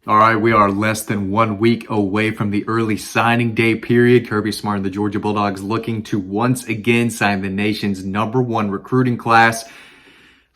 All right, we are less than 1 week away from the early signing day period. Kirby Smart and the Georgia Bulldogs looking to once again sign the nation's #1 recruiting class.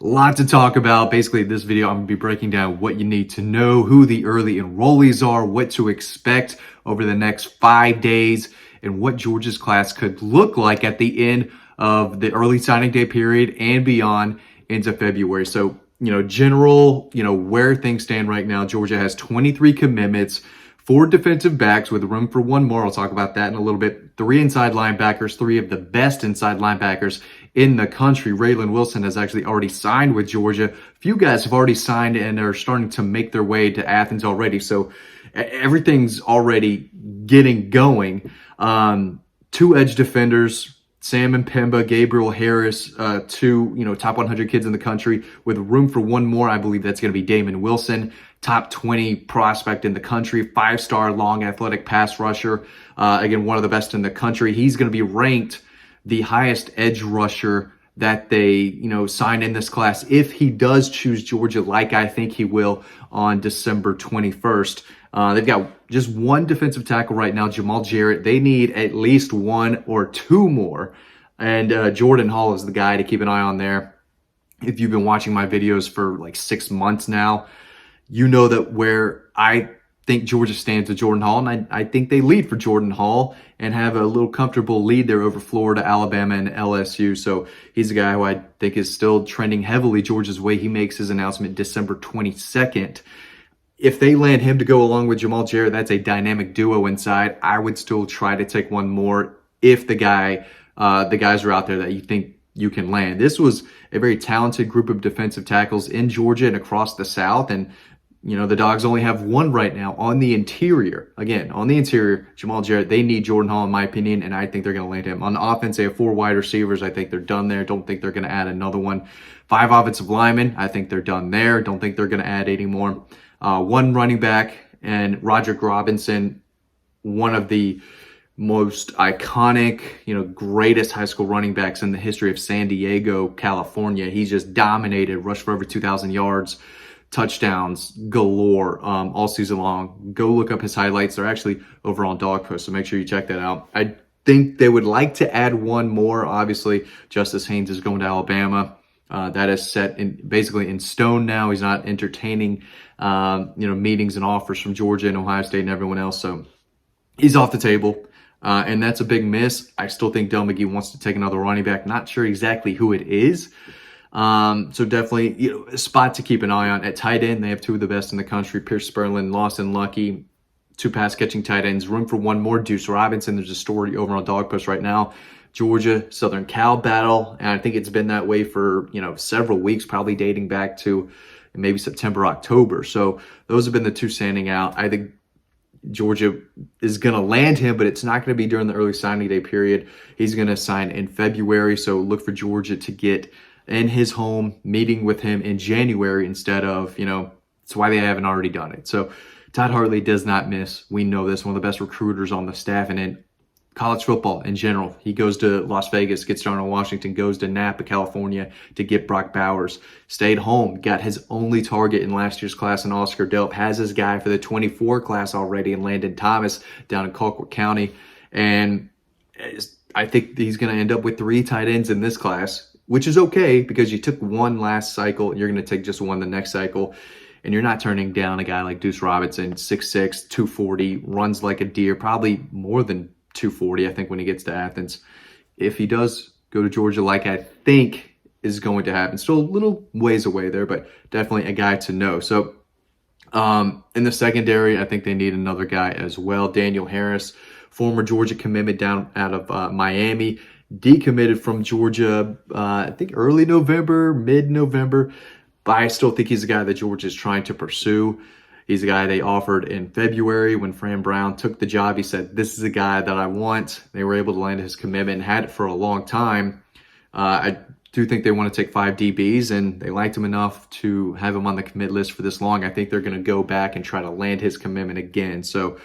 A lot to talk about. Basically, this video, I'm going to be breaking down what you need to know, who the early enrollees are, what to expect over the next 5 days, and what Georgia's class could look like at the end of the early signing day period and beyond into February. So, where things stand right now, Georgia has 23 commitments, 4 defensive backs with room for 1 more. I'll talk about that in a little bit. 3 inside linebackers, 3 of the best inside linebackers in the country. Raylan Wilson has actually already signed with Georgia. A few guys have already signed and are starting to make their way to Athens already. So everything's already getting going. 2 edge defenders, Sam and Pemba, Gabriel Harris, 2, top 100 kids in the country with room for 1 more. I believe that's going to be Damon Wilson, top 20 prospect in the country, 5-star long athletic pass rusher. Again, one of the best in the country. He's going to be ranked the highest edge rusher that they, sign in this class if he does choose Georgia, like I think he will on December 21st. They've got just 1 defensive tackle right now, Jamal Jarrett. They need at least 1 or 2 more. And Jordan Hall is the guy to keep an eye on there. If you've been watching my videos for like 6 months now, you know that where I think Georgia stands with Jordan Hall, and I think they lead for Jordan Hall and have a little comfortable lead there over Florida, Alabama, and LSU. So he's a guy who I think is still trending heavily Georgia's way. He makes his announcement December 22nd. If they land him to go along with Jamal Jarrett, that's a dynamic duo inside. I would still try to take 1 more if the guys are out there that you think you can land. This was a very talented group of defensive tackles in Georgia and across the South. And, the Dogs only have 1 right now on the interior. Again, on the interior, Jamal Jarrett, they need Jordan Hall, in my opinion, and I think they're going to land him. On the offense, they have 4 wide receivers. I think they're done there. Don't think they're going to add another one. 5 offensive linemen. I think they're done there. Don't think they're going to add any more. 1 running back, and Roderick Robinson, one of the most iconic, greatest high school running backs in the history of San Diego, California. He's just dominated, rushed for over 2,000 yards, touchdowns galore all season long. Go look up his highlights. They're actually over on Dog Post, so make sure you check that out. I think they would like to add 1 more. Obviously, Justice Haynes is going to Alabama. That is set basically in stone now. He's not entertaining, meetings and offers from Georgia and Ohio State and everyone else. So he's off the table. And that's a big miss. I still think Del McGee wants to take another running back. Not sure exactly who it is. So definitely, a spot to keep an eye on. At tight end, they have 2 of the best in the country, Pierce Sperlin, Lawson Lucky, 2 pass-catching tight ends. Room for 1 more, Deuce Robinson. There's a story over on Dog Post right now. Georgia, Southern Cal battle. And I think it's been that way for, several weeks, probably dating back to maybe September, October. So those have been the 2 standing out. I think Georgia is going to land him, but it's not going to be during the early signing day period. He's going to sign in February. So look for Georgia to get in his home, meeting with him in January instead of, it's why they haven't already done it. So Todd Hartley does not miss. We know this, one of the best recruiters on the staff and in college football in general. He goes to Las Vegas, gets Darnell Washington, goes to Napa, California to get Brock Bowers. Stayed home, got his only target in last year's class in Oscar Delp. Has his guy for the 24 class already in Landon Thomas down in Colquitt County. And I think he's going to end up with 3 tight ends in this class, which is okay because you took 1 last cycle. You're going to take just 1 the next cycle. And you're not turning down a guy like Deuce Robinson, 6'6", 240, runs like a deer, probably more than 240, I think, when he gets to Athens. If he does go to Georgia, like I think is going to happen, still a little ways away there, but definitely a guy to know. So in the secondary, I think they need another guy as well. Daniel Harris, former Georgia commitment down out of Miami, decommitted from Georgia, I think early November, mid-November, but I still think he's a guy that Georgia is trying to pursue. He's a guy they offered in February when Fran Brown took the job. He said, this is a guy that I want. They were able to land his commitment and had it for a long time. I do think they want to take 5 DBs, and they liked him enough to have him on the commit list for this long. I think they're going to go back and try to land his commitment again. So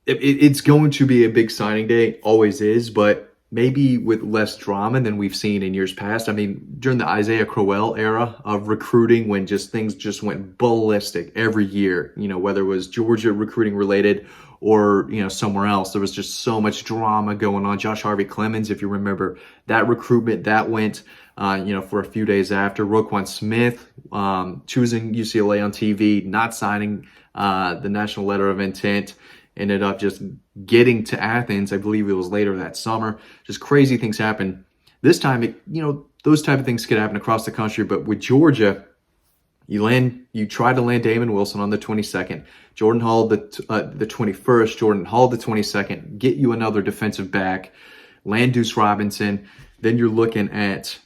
it's going to be a big signing day, always is, but maybe with less drama than we've seen in years past. I mean, during the Isaiah Crowell era of recruiting, when things just went ballistic every year, whether it was Georgia recruiting related or, somewhere else, there was just so much drama going on. Josh Harvey Clemens, if you remember that recruitment, that went, for a few days after. Roquan Smith, choosing UCLA on TV, not signing the national letter of intent, ended up just getting to Athens. I believe it was later that summer. Just crazy things happen. This time, those type of things could happen across the country, but with Georgia, you try to land Damon Wilson on the 22nd, Jordan Hall the 21st, Jordan Hall the 22nd, get you another defensive back, land Deuce Robinson, then you're looking at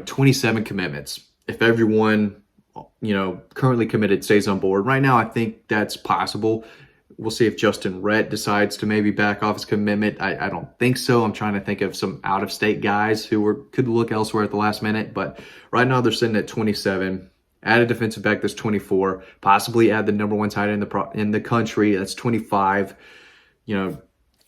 27 commitments. If everyone currently committed stays on board. Right now, I think that's possible. We'll see if Justin Rhett decides to maybe back off his commitment. I don't think so. I'm trying to think of some out-of-state guys who could look elsewhere at the last minute. But right now they're sitting at 27. Add a defensive back, that's 24. Possibly add the number one tight end in the country, that's 25.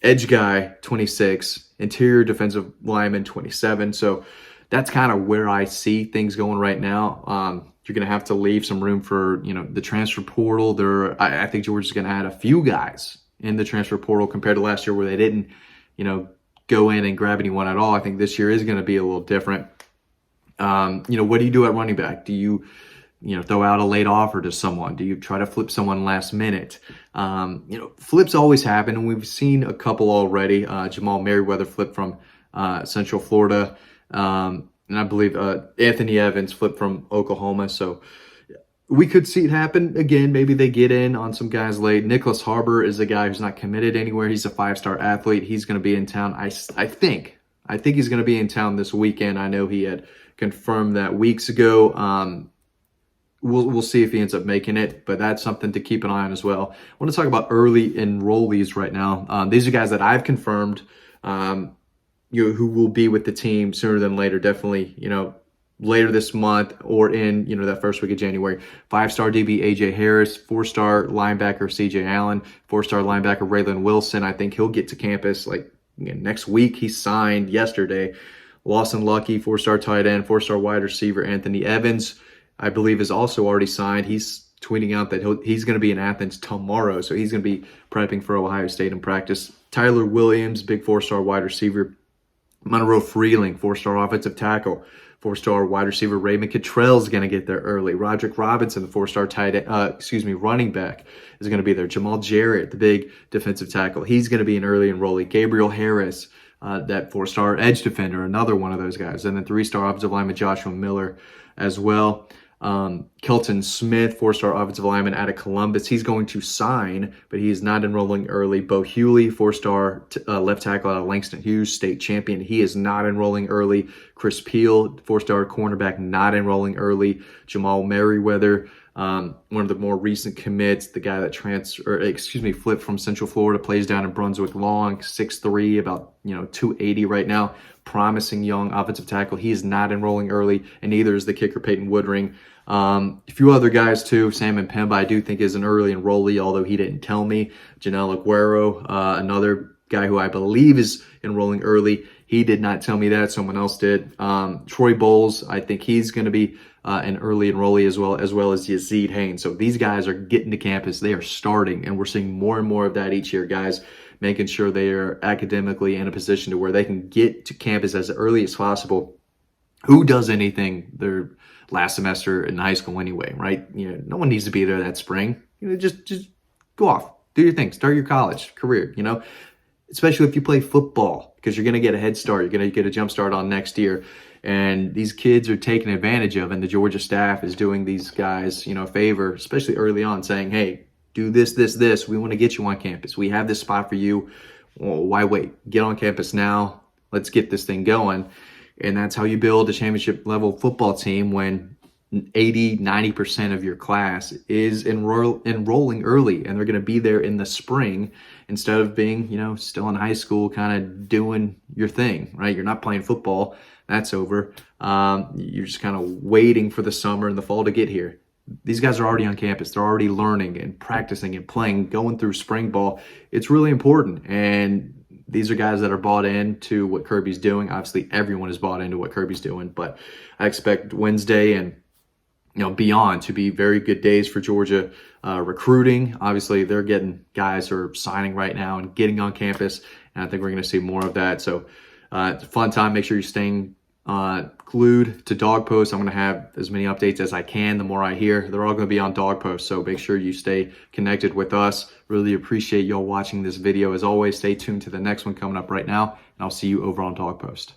Edge guy, 26. Interior defensive lineman, 27. So that's kind of where I see things going right now. You're going to have to leave some room for, the transfer portal. I think Georgia's going to add a few guys in the transfer portal compared to last year where they didn't, go in and grab anyone at all. I think this year is going to be a little different. What do you do at running back? Do you, throw out a late offer to someone? Do you try to flip someone last minute? Flips always happen, and we've seen a couple already. Jamal Merriweather flipped from Central Florida. And I believe Anthony Evans flipped from Oklahoma. So we could see it happen again. Maybe they get in on some guys late. Nicholas Harbor is a guy who's not committed anywhere. He's a 5-star athlete. He's going to be in town. I think he's going to be in town this weekend. I know he had confirmed that weeks ago. We'll see if he ends up making it, but that's something to keep an eye on as well. I want to talk about early enrollees right now. These are guys that I've confirmed, who will be with the team sooner than later. Definitely, later this month or in, that first week of January. 5-star DB AJ Harris, 4-star linebacker CJ Allen, 4-star linebacker Raylan Wilson. I think he'll get to campus next week. He signed yesterday. Lawson Lucky, 4-star tight end, 4-star wide receiver Anthony Evans, I believe, is also already signed. He's tweeting out that he's going to be in Athens tomorrow, so he's going to be prepping for Ohio State in practice. Tyler Williams, big 4-star wide receiver. Monroe Freeling, 4-star offensive tackle. 4-star wide receiver Raymond Cottrell is going to get there early. Roderick Robinson, the 4-star running back, is going to be there. Jamal Jarrett, the big defensive tackle, he's going to be an early enrollee. Gabriel Harris, that 4-star edge defender, another one of those guys. And then 3-star offensive lineman Joshua Miller as well. Kelton Smith, 4-star offensive lineman out of Columbus. He's going to sign, but he is not enrolling early. Bo Hewley, 4-star left tackle out of Langston Hughes, state champion. He is not enrolling early. Chris Peel, 4-star cornerback, not enrolling early. Jamal Merriweather, one of the more recent commits, the guy that flipped from Central Florida, plays down in Brunswick Long, 6'3", about 280 right now. Promising young offensive tackle. He is not enrolling early, and neither is the kicker Peyton Woodring. A few other guys too. Sam Pemba, I do think, is an early enrollee, although he didn't tell me. Janelle Aguero, another guy who I believe is enrolling early. He did not tell me that. Someone else did. Troy Bowles, I think he's going to be an early enrollee as well as Yazid Haynes. So these guys are getting to campus. They are starting, and we're seeing more and more of that each year, guys, making sure they are academically in a position to where they can get to campus as early as possible. Who does anything their last semester in high school anyway, right? No one needs to be there that spring. Just go off, do your thing, start your college career, especially if you play football, because you're going to get a head start. You're going to get a jump start on next year. And these kids are taken advantage of, and the Georgia staff is doing these guys, a favor, especially early on, saying, hey, do this. We want to get you on campus. We have this spot for you. Well, why wait? Get on campus now. Let's get this thing going. And that's how you build a championship level football team when 80-90% of your class is enrolling early, and they're going to be there in the spring instead of being, still in high school, kind of doing your thing, right? You're not playing football. That's over. You're just kind of waiting for the summer and the fall to get here. These guys are already on campus. They're already learning and practicing and playing, going through spring ball. It's really important. And these are guys that are bought into what Kirby's doing. Obviously, everyone is bought into what Kirby's doing, but I expect Wednesday and beyond to be very good days for Georgia recruiting. Obviously, they're getting guys who are signing right now and getting on campus, and I think we're going to see more of that. So it's a fun time. Make sure you're staying glued to Dog Post. I'm going to have as many updates as I can. The more I hear, they're all going to be on Dog Post. So make sure you stay connected with us. Really appreciate y'all watching this video. As always, stay tuned to the next one coming up right now, and I'll see you over on Dog Post.